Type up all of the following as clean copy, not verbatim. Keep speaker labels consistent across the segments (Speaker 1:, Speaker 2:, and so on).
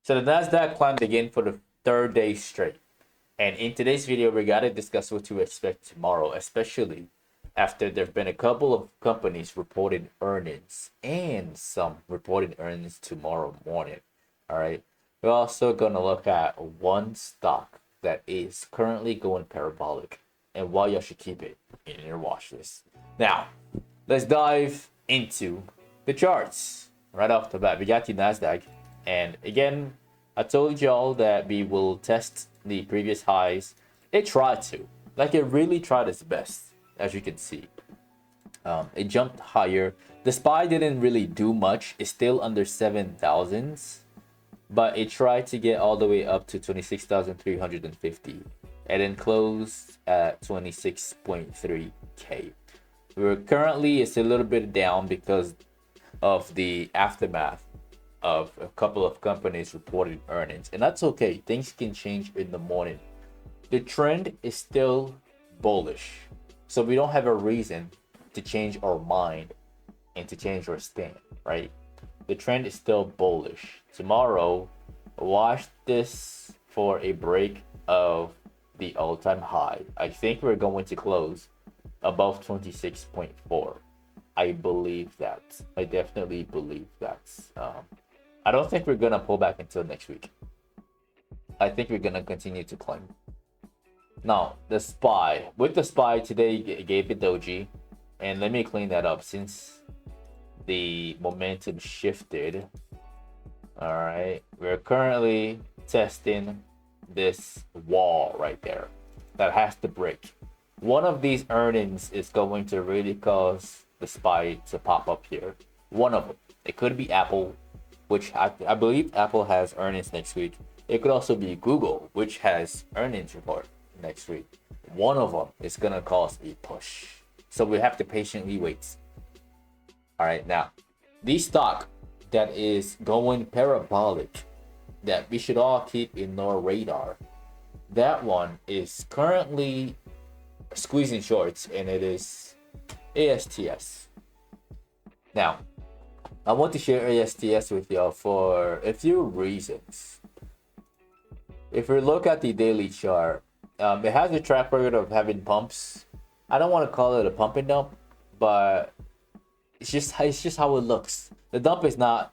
Speaker 1: So the Nasdaq climbed again for the third day straight. And in today's video, we gotta discuss what to expect tomorrow, especially after there've been a couple of companies reporting earnings and some reporting earnings tomorrow morning. All right. We're also gonna look at one stock that is currently going parabolic and why you should keep it in your watch list. Now, let's dive into the charts right off the bat. We got the Nasdaq, and again, I told y'all that we will test the previous highs. It tried to, like, it really tried its best, as you can see. It jumped higher. The SPY didn't really do much. It's still under 7,000s, but it tried to get all the way up to 26,350, and then closed at 26.3k. We're currently, it's a little bit down because of the aftermath of a couple of companies reporting earnings, and that's okay. Things can change in the morning. The trend is still bullish, so we don't have a reason to change our mind and to change our stand, right? The trend is still bullish. Tomorrow, watch this for a break of the all-time high. I think we're going to close above 26.4. I believe that. I definitely believe that. I don't think we're gonna pull back until next week. I think we're gonna continue to climb. Now, the SPY. With the SPY today, it gave a doji, and let me clean that up since the momentum shifted. All right, we're currently testing this wall right there that has to break. One of these earnings is going to really cause the SPY to pop up here. One of them. It could be Apple, which I believe Apple has earnings next week. It could also be Google, which has earnings report next week. One of them is going to cause a push. So we have to patiently wait. All right, now, the stock that is going parabolic that we should all keep in our radar, that one is currently squeezing shorts, and it is ASTS. Now, I want to share ASTS with y'all for a few reasons. If we look at the daily chart, it has a track record of having pumps. I don't want to call it a pump and dump, but it's just how it looks. The dump is not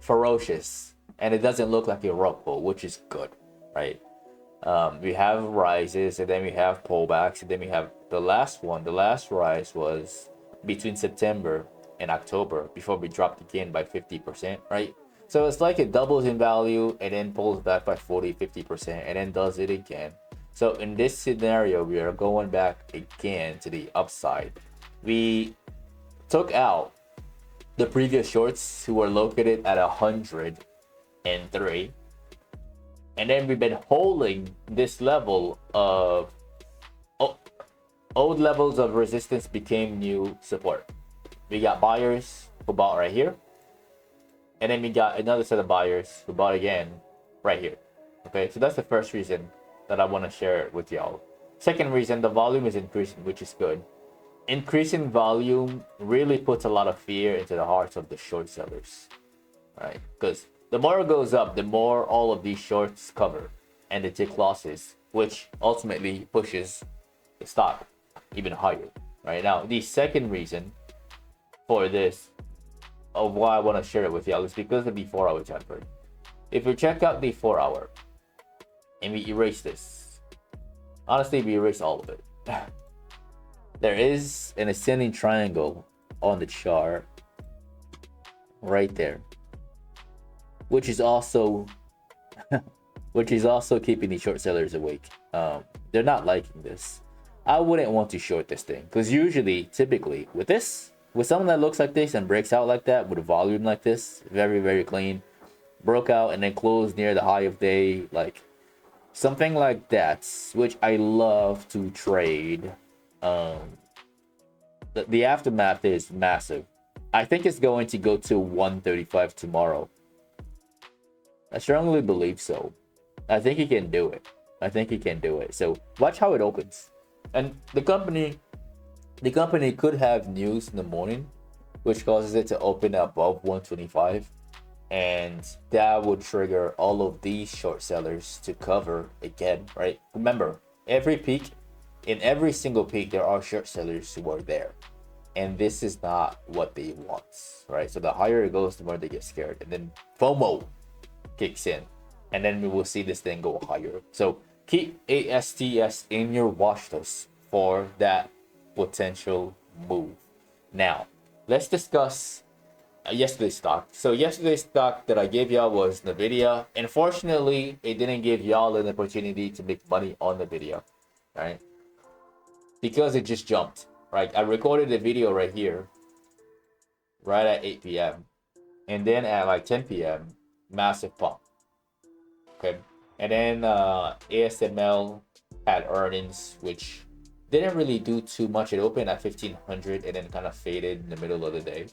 Speaker 1: ferocious, and it doesn't look like a rug pull, which is good, right? We have rises, and then we have pullbacks, and then we have the last one. The last rise was between September and October before we dropped again by 50%, right? So it's like it doubles in value and then pulls back by 40-50% and then does it again. So in this scenario, we are going back again to the upside. We took out the previous shorts who were located at 103, and then we've been holding this level of old levels of resistance became new support. We got buyers who bought right here, and then we got another set of buyers who bought again right here. Okay, so that's the first reason that I want to share with y'all. Second reason, the volume is increasing, which is good. Increasing volume really puts a lot of fear into the hearts of the short sellers, right? Because the more it goes up, the more all of these shorts cover and they take losses, which ultimately pushes the stock even higher. Right now, the second reason for this, of why I want to share it with y'all, is because of the 4-hour time frame. If we check out the 4-hour and we erase this, honestly, we erase all of it. There is an ascending triangle on the chart right there, which is also keeping the short sellers awake. They're not liking this. I wouldn't want to short this thing because usually, typically, with something that looks like this and breaks out like that with a volume like this, very, very clean, broke out and then closed near the high of day, like something like that, which I love to trade. The aftermath is massive. I think it's going to go to 135 tomorrow. I strongly believe so. I think he can do it. So watch how it opens. And the company could have news in the morning, which causes it to open above 125. and that would trigger all of these short sellers to cover again, right? Remember, every peak, in every single peak, there are short sellers who are there, and this is not what they want, right? So the higher it goes, the more they get scared, and then FOMO kicks in, and then we will see this thing go higher. So keep ASTS in your watch list for that potential move. Now, let's discuss yesterday's stock. So yesterday's stock that I gave y'all was Nvidia. Unfortunately, it didn't give y'all an opportunity to make money on the video, right? Because it just jumped, right? I recorded the video right here, right at 8 p.m. And then at like 10 p.m., massive pump. Okay. And then ASML had earnings, which didn't really do too much. It opened at 1500 and then kind of faded in the middle of the day.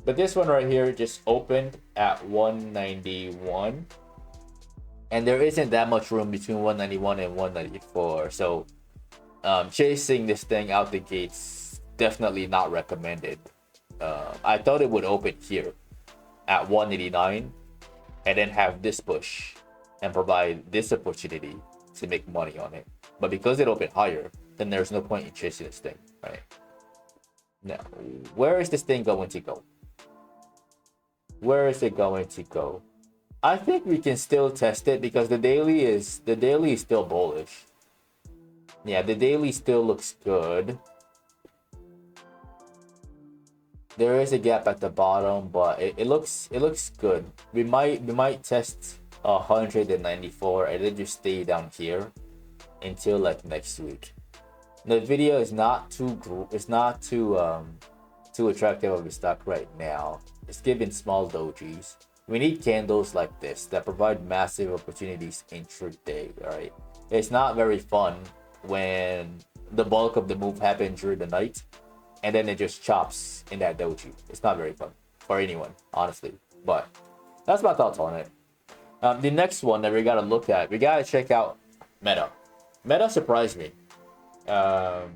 Speaker 1: But this one right here just opened at 191. And there isn't that much room between 191 and 194. So chasing this thing out the gates, definitely not recommended. I thought it would open here at 189 and then have this push and provide this opportunity to make money on it. But because it opened higher, then there's no point in chasing this thing, right? Now, where is this thing going to go? Where is it going to go? I think we can still test it because the daily is still bullish. Yeah, the daily still looks good. There is a gap at the bottom, but it looks good. We might test 194 and then just stay down here until like next week. The video is not too attractive of a stock right now. It's giving small dojis. We need candles like this that provide massive opportunities intraday. All right, it's not very fun when the bulk of the move happened during the night and then it just chops in that doji. It's not very fun for anyone, honestly. But that's my thoughts on it. The next one that we gotta look at, we gotta check out Meta. Meta surprised me a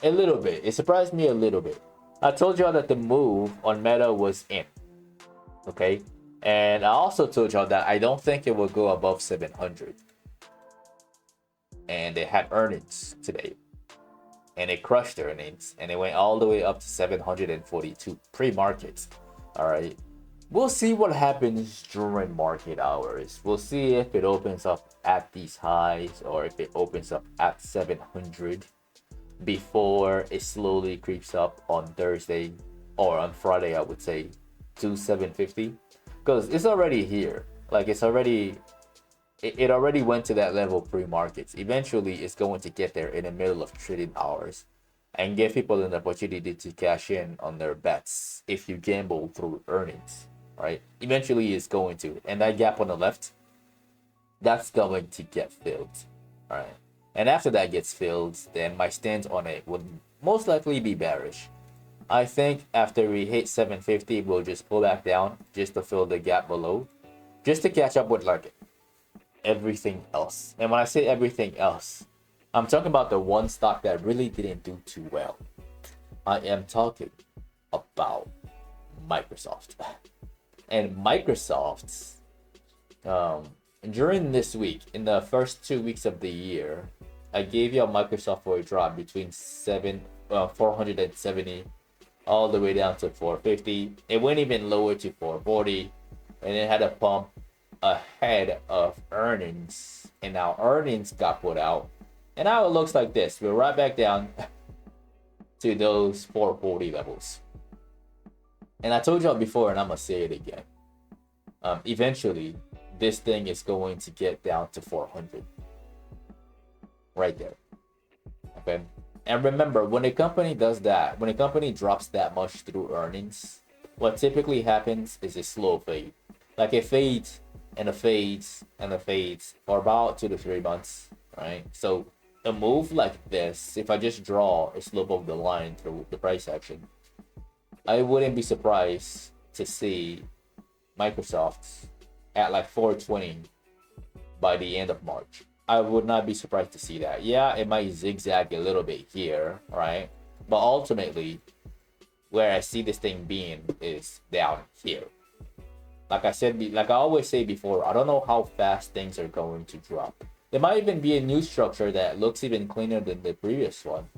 Speaker 1: little bit. It surprised me a little bit. I told y'all that the move on Meta was in, okay? And I also told y'all that I don't think it will go above 700. And they had earnings today. And it crushed earnings. And it went all the way up to 742 pre-market. All right. We'll see what happens during market hours. We'll see if it opens up at these highs or if it opens up at 700 before it slowly creeps up on Thursday or on Friday, I would say, to 750. Because it's already here. Like it already went to that level pre-markets. Eventually, it's going to get there in the middle of trading hours and give people an opportunity to cash in on their bets if you gamble through earnings, right? Eventually, it's going to. And that gap on the left, that's going to get filled, all right? And after that gets filled, then my stance on it would most likely be bearish. I think after we hit 750, we'll just pull back down just to fill the gap below, just to catch up with like everything else. And when I say everything else, I'm talking about the one stock that really didn't do too well. I am talking about Microsoft. And Microsoft's during this week, in the first 2 weeks of the year, I gave you a Microsoft for a drop between 470 all the way down to 450. It went even lower to 440, and it had a pump ahead of earnings, and now earnings got put out, and now it looks like this. We're right back down to those 440 levels. And I told y'all before, and I'm gonna say it again. Eventually, this thing is going to get down to 400. Right there. Okay. And remember, when a company does that, when a company drops that much through earnings, what typically happens is a slow fade. Like it fades and it fades and it fades for about 2 to 3 months, right? So a move like this, if I just draw a slope of the line through the price action, I wouldn't be surprised to see Microsoft at like 420 by the end of March. I would not be surprised to see that. Yeah, it might zigzag a little bit here, right? But ultimately, where I see this thing being is down here. like I said, like I always say before, I don't know how fast things are going to drop. There might even be a new structure that looks even cleaner than the previous one.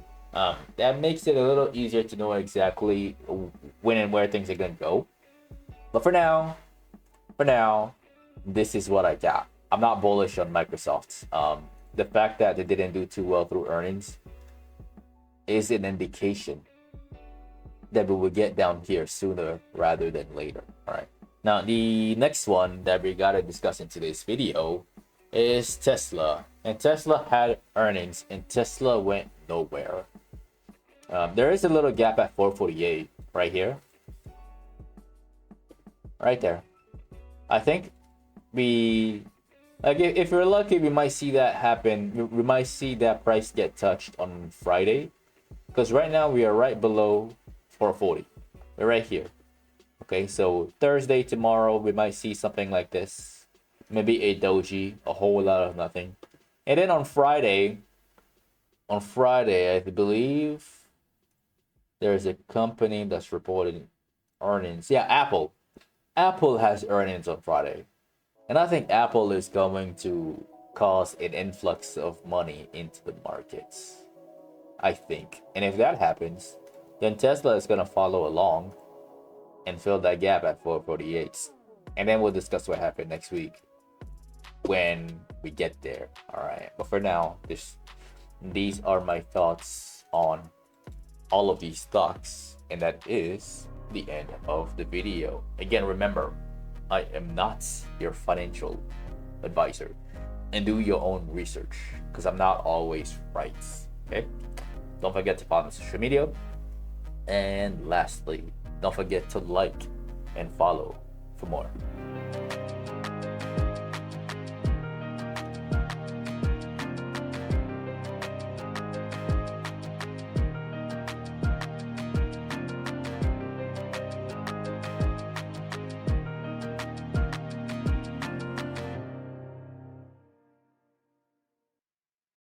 Speaker 1: That makes it a little easier to know exactly when and where things are gonna go. But for now, this is what I got. I'm not bullish on Microsoft. The fact that they didn't do too well through earnings is an indication that we will get down here sooner rather than later. All right. Now, the next one that we gotta discuss in today's video is Tesla. And Tesla had earnings, and Tesla went nowhere. There is a little gap at 448 right here. Right there. I think if we're lucky, we might see that happen. We might see that price get touched on Friday, because right now we are right below 440. We're right here. Okay, so Thursday, tomorrow, we might see something like this. Maybe a doji, a whole lot of nothing. And then on Friday, I believe there's a company that's reporting earnings. Yeah, Apple. Apple has earnings on Friday. And I think Apple is going to cause an influx of money into the markets. I think. And if that happens, then Tesla is going to follow along and fill that gap at 448. And then we'll discuss what happened next week when we get there. All right. But for now, these are my thoughts on all of these stocks. And that is the end of the video. Again, remember, I am not your financial advisor, and do your own research, because I'm not always right. Okay? Don't forget to follow me on social media. And lastly, don't forget to like and follow for more.